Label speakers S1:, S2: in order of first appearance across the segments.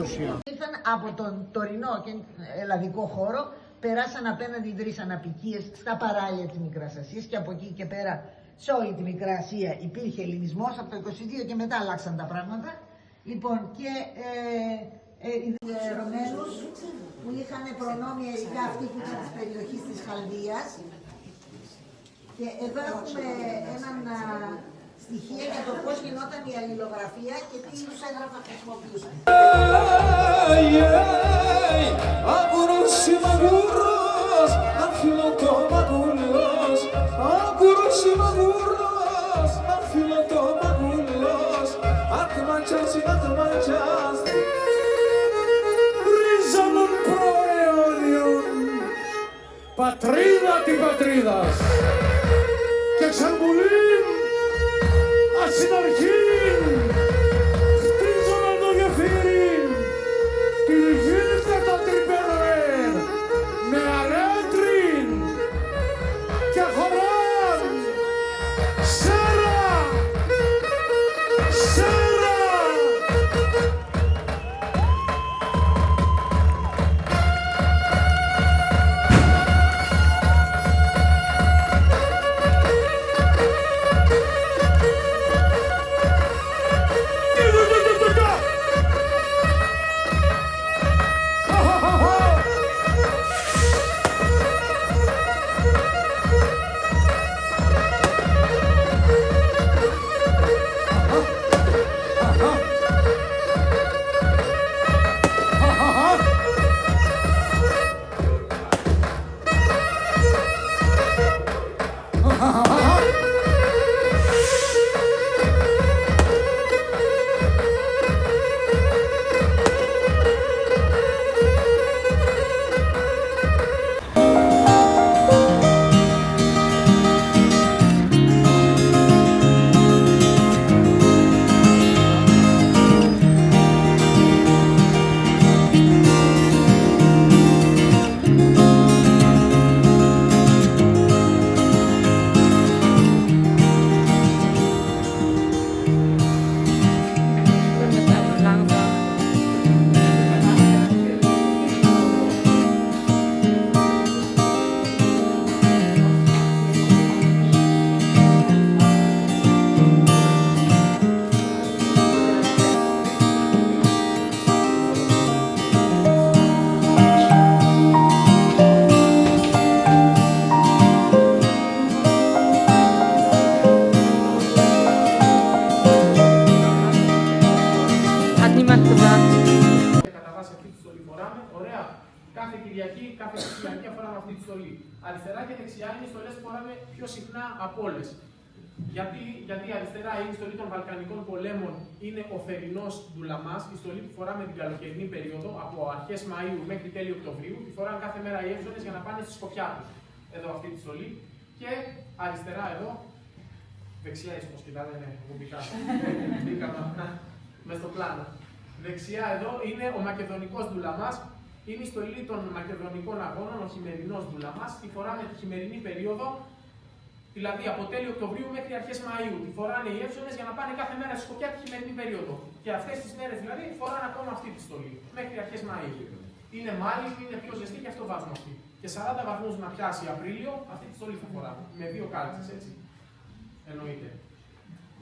S1: δημόσιο.
S2: Ήρθαν από τον τωρινό και ελλαδικό χώρο, περάσαν απέναντι 3 αναπικίες στα παράλια της Μικράς Ασίας και από εκεί και πέρα σε όλη τη Μικρά Ασία υπήρχε ελληνισμός. Από το 22 και μετά αλλάξαν τα πράγματα. Λοιπόν, και οι Ρωμένους που είχαν προνόμια, ειδικά αυτοί που ήταν της περιοχής της Χαλδίας. Και εδώ έχουμε έναν στοιχεία για το πώς γινόταν η αλληλογραφία και τι είδους έγγραφα χρησιμοποιούσαν.
S1: Ρίζανον προαιώνιον πατρίδα την πατρίδας και εξαρμουλήν ασυναρχήν χτίζοναν το γεφύριν την γην κατά τρυπερέν με αρέτριν και χωράν σέρα σέρα.
S3: Κατά βάση αυτή τη στολή φοράμε, ωραία. Κάθε Κυριακή, κάθε Κυριακή φοράμε αυτή τη στολή. Αριστερά και δεξιά είναι οι στολές που φοράμε πιο συχνά από όλες. Γιατί αριστερά είναι η στολή των Βαλκανικών πολέμων, είναι ο θερινός ντουλαμάς, η στολή που φοράμε την καλοκαιρινή περίοδο, από αρχές Μαΐου μέχρι τέλη Οκτωβρίου, τη φοράνε κάθε μέρα οι εύσονες για να πάνε στη σκοπιά τους. Εδώ αυτή τη στολή. Και αριστερά εδώ, δεξιά ίσως πως κοιτάτε, ναι, κουμπικά. Μπήκαμε μες στο πλάνο. Δεξιά εδώ είναι ο μακεδονικός ντουλαμάς. Είναι η στολή των μακεδονικών αγώνων, ο χειμερινός ντουλαμάς. Τη φοράνε τη χειμερινή περίοδο, δηλαδή από τέλη Οκτωβρίου μέχρι αρχές Μαΐου. Τη φοράνε οι εύσονες για να πάνε κάθε μέρα στη σκοπιά τη χειμερινή περίοδο. Και αυτές τις μέρες δηλαδή φοράνε ακόμα αυτή τη στολή, μέχρι αρχές Μαΐου. Είναι μάλιστα, είναι πιο ζεστή και αυτό βάζουμε αυτή. Και 40 βαθμούς να πιάσει Απρίλιο, αυτή τη στολή θα φοράμε. Με 2 κάλτσες, έτσι. Εννοείται.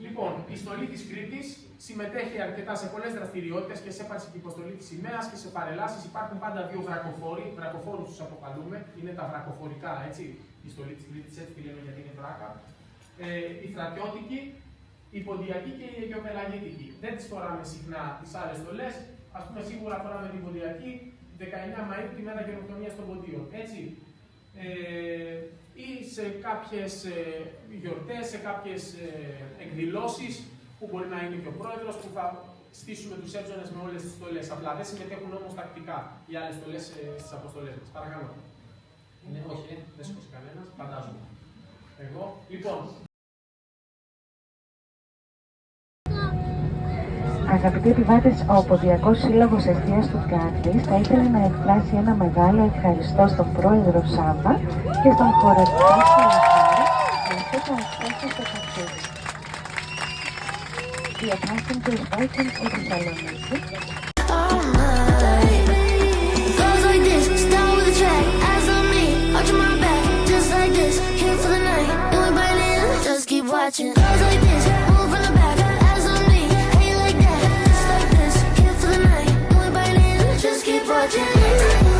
S3: Λοιπόν, η στολή της Κρήτης συμμετέχει αρκετά σε πολλές δραστηριότητες και σε έπαρση και υποστολή της σημαίας και σε παρελάσεις. Υπάρχουν πάντα 2 βρακοφόροι, βρακοφόρους τους αποκαλούμε, είναι τα βρακοφορικά, έτσι. Η στολή της Κρήτης, έτσι τη λέμε γιατί είναι βράκα. Η στρατιώτικη, η ποντιακή και η αιγιοπελαγητική. Δεν τις φοράμε συχνά τις άλλες στολές. Ας πούμε, σίγουρα φοράμε την ποντιακή 19 Μαΐου, τη μέρα γενοκτονίας των ποντίων. Έτσι. Ή σε κάποιες γιορτές, σε κάποιες εκδηλώσεις που μπορεί να είναι και ο πρόεδρος που θα στήσουμε τους έψονες με όλες τις στολές. Απλά δεν συμμετέχουν όμως τακτικά οι άλλες στολές στις αποστολές μας. Παρακαλώ. Είναι, όχι, δεν σηκώσει κανένας, φαντάζομαι. Εγώ, λοιπόν.
S4: Αγαπητοί επιβάτες, ο Ποντιακός Σύλλογος Εστίας Στουτγκάρτης θα ήθελε να εκφράσει ένα μεγάλο ευχαριστώ στον πρόεδρο Σάμπα και στον χορευτή Σαλαχάρη για αυτό το αξέχαστο ταξίδι. The attachment to Spartan in Thessaloniki.
S5: Thank